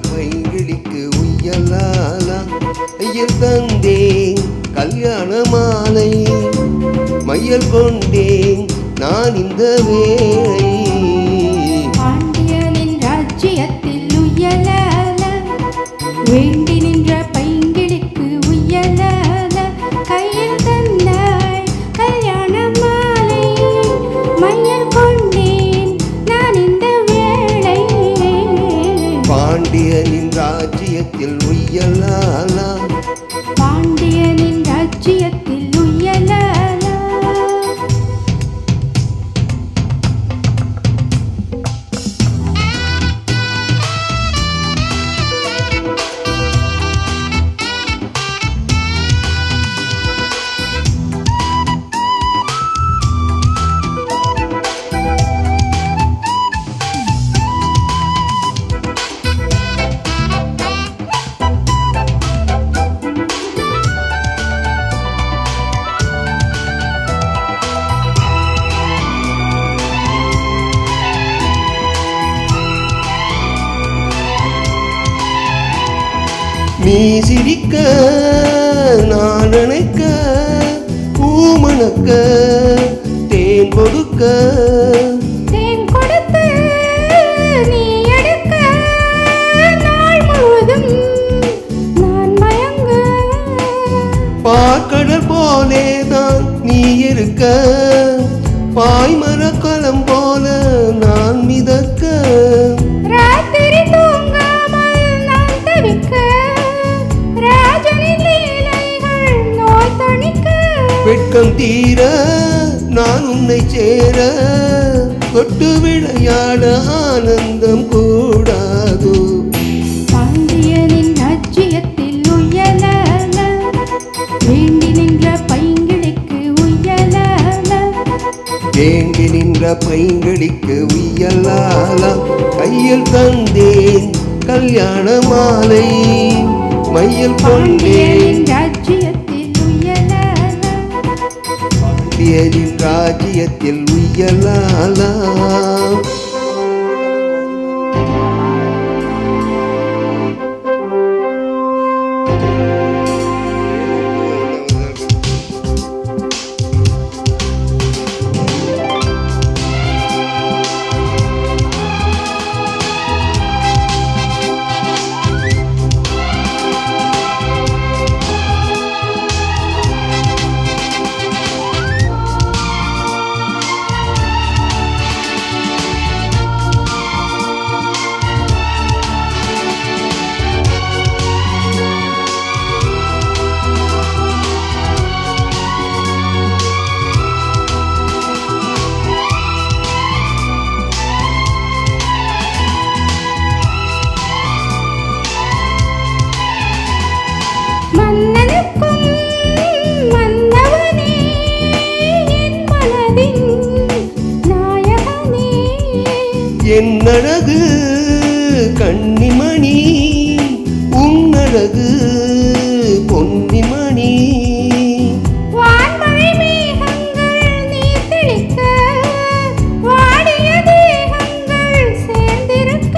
பைங்கிளிக்கு உய்யலாலா ஐயர் தந்தேன் கல்யாண மாலை மையல் கொண்டேன் நான் இந்த வேளை பாண்டியனின் ராஜ்யத்தில் உய்யலால வேண்டி நின்ற பைங்கிளிக்கு உய்யலால கையில் தந்தாய் கல்யாண மாலை மையல் கொண்டேன் நான் இந்த வேளை பாண்டியனின் ராஜ்யத்தில் உய்யலாலா பாண்டியனின் ராஜ்யத்தில் உய்யலாலா நீ சிரிக்க நான் நினைக்க பூமணக்க தேன் கொடுக்க தேன் கொடுத்து நீ எடுக்க நாள் முழுவதும் நான் மயங்க பார்க்கடல் போலேதான் நீ இருக்க பாய்மரக்கலம் போல நான் மிதக்க ராத்திரி தூங்காமல் நான் தவிக்க ராஜனின் லீலைகள் நோய் தணிக்க வெட்கம் தீர நான் உன்னை சேர தொட்டு விளையாட ஆனந்தம் கூடாது பாண்டியனின் ராஜ்யத்தில் உய்யலால வேண்டி நின்ற பைங்கிளிக்கு உய்யலால வேண்டி நின்ற பைங்கிளிக்கு உய்யலாலா கையில் தந்தேன் கல்யாண மாலை மையில் கொண்டேன் பாண்டியனின் ராஜ்யத்தில் உய்யலால பாண்டியனின் ராஜ்யத்தில் உய்யலாலா மன்னனுக்கும் மன்னவனே என் மனதின் நாயகனே என் அழகு கன்னிமணி உன்னழகு பொன்னிமணி வான்மழை மேகங்கள் நீர் தெளிக்க வாடிய தேகங்கள் சேர்ந்திருக்க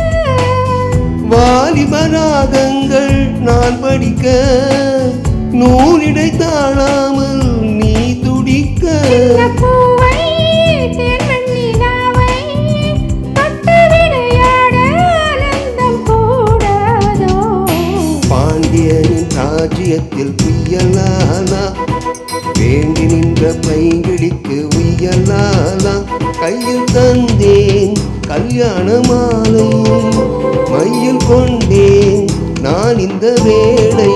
வாலிபராகங்கள் நான் படிக்க நூலிடை தாழாமல் நீ துடிக்க இந்த பூவை தேன்மண் நிலாவை தொட்டு விளையாட ஆனந்தம் கூடாதோ பாண்டியனின் ராஜ்யத்தில் உய்யலாலா வேண்டி நின்ற பைங்கிளிக்கு உய்யலாலா கையில் தந்தேன் கல்யாண மாலை மையில் கொண்டேன் நான் இந்த வேளை